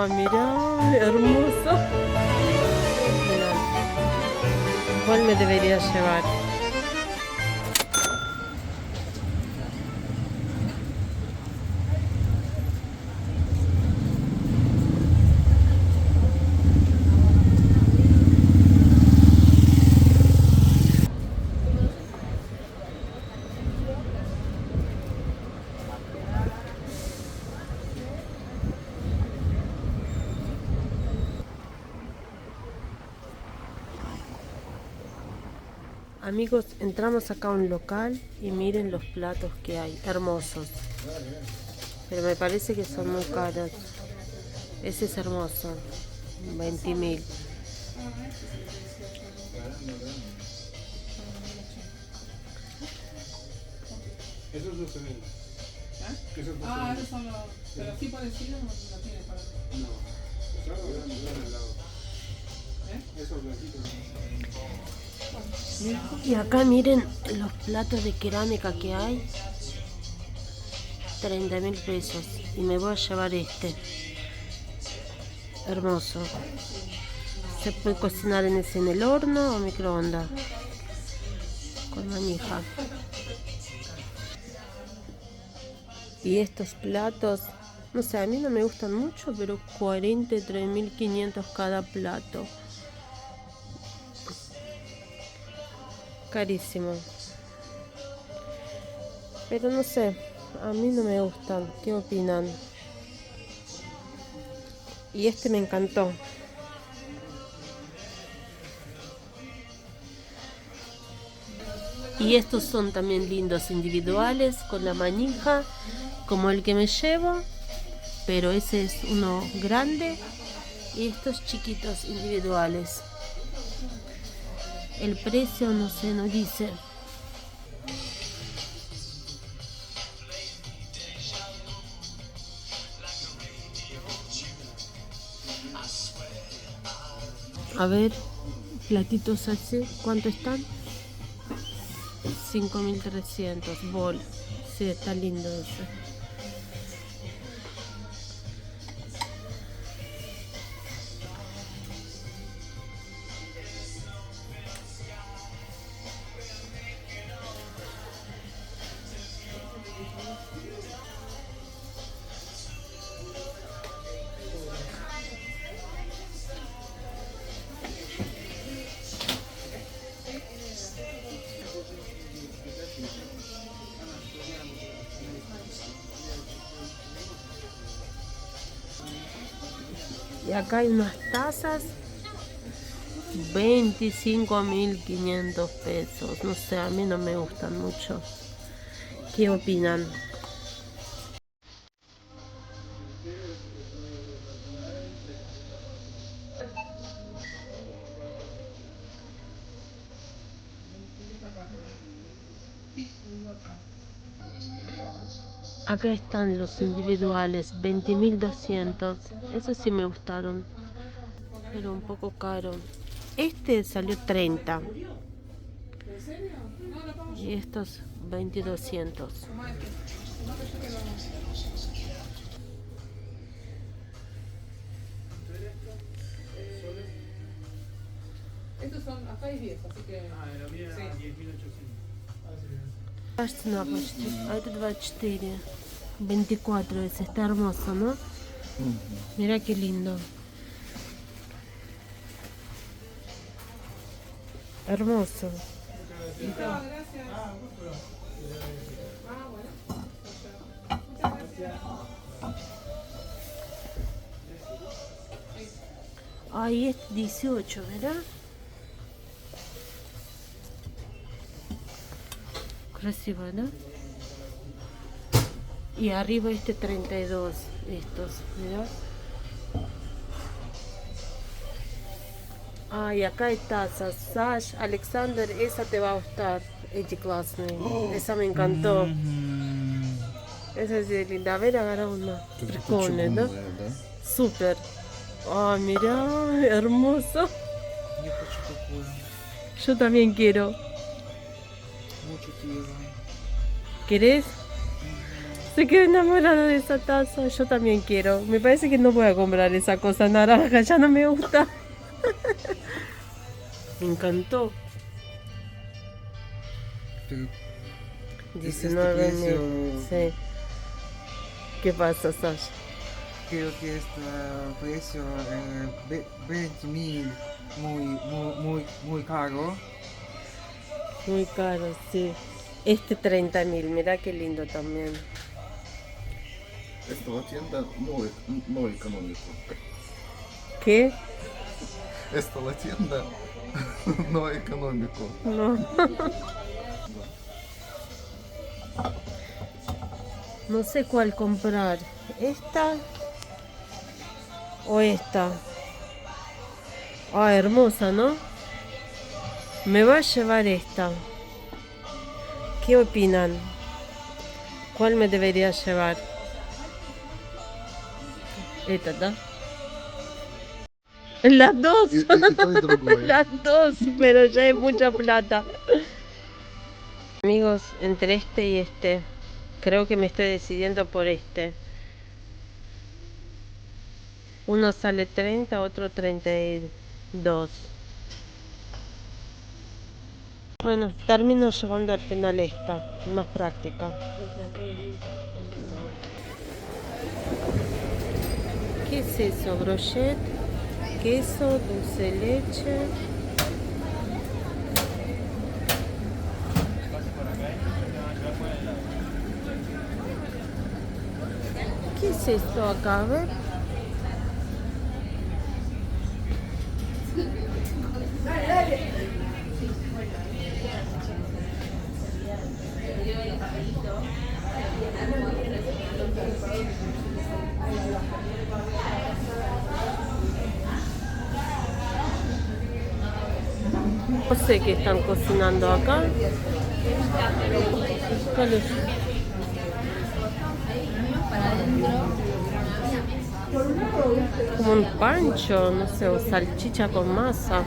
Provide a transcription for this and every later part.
Ah, mirá, hermoso. Mirá, ¿cuál me debería llevar? Amigos, entramos acá a un local y miren los platos que hay, hermosos. Pero me parece que son muy caros. Ese es hermoso, 20.000. Esos no se ven. Esos no se Ah, ven. esos son los. Pero así parecidos no tiene para. No. Claro, eran al lado. Esos blanquitos. Y acá miren los platos de cerámica que hay. 30.000 pesos. Y me voy a llevar este. Hermoso. Se puede cocinar en el horno o microondas. Con manija. Y estos platos, no sé, a mí no me gustan mucho, pero 43.500 cada plato. Carísimo. Pero no sé, a mí no me gustan. ¿Qué opinan? Y este me encantó. Y estos son también lindos individuales con la manija, como el que me llevo, pero ese es uno grande y estos chiquitos individuales. El precio no sé, no dice. A ver, platitos así, ¿cuánto están? 5.300 bol. Sí, está lindo ese. Y acá hay unas tazas, 25.500 pesos. No sé, a mí no me gustan mucho. ¿Qué opinan? Acá están los individuales, 20.200. Esos sí me gustaron, pero un poco caro. Este salió 30 ¿En serio? No, lo pago y yo. estos 20.200. Tomá este. Tomá que yo te lo. Estos son. Acá hay 10, así que. Ah, la mía Sí. era 10.800. Цена почти. А это 24. 24 ese, está hermoso, ¿no? Mira qué lindo. Hermoso. Listo, gracias. Ah, bueno. Muchas gracias. Ahí es 18, ¿verdad? Красиво, ¿no? Y arriba este 32, estos, ¿verdad? Ah, y acá hay tazas. Sash, Alexander, esa te va a gustar. Эти классные. Esa me encantó. Esa es de linda. A ver, agarra una. Прикольная, да? Супер. А, mira, hermoso. Я хочу такую. Yo también quiero. Mucho quiero. ¿Querés? Se quedó enamorada de esa taza. Yo también quiero. Me parece que no voy a comprar esa cosa naranja. Ya no me gusta. Me encantó. Pero 19 precio- mil. Sí. ¿Qué pasa, Sasha? creo que este precio 20.000 muy caro. Muy caro, sí. Este 30.000. Mirá qué lindo también. Esto la tienda no económico. ¿Qué? Esto la tienda no económico. No. No sé cuál comprar. ¿Esta o esta? Ah, hermosa, ¿no? Me va a llevar esta. ¿Qué opinan? ¿Cuál me debería llevar? Esta, ¿no? Las dos. И то, и другое. Las dos, pero ya es mucha plata. Amigos, entre este y este, creo que me estoy decidiendo por este. Uno sale 30, otro 32. Bueno, termino llevando al final esta, más práctica. ¿Qué es eso? Brochet, queso, dulce de leche. ¿Qué es esto acá? A ver. No sé qué están cocinando acá. ¿Cuál es? Como un pancho, no sé, o salchicha con masa.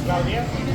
Claudia.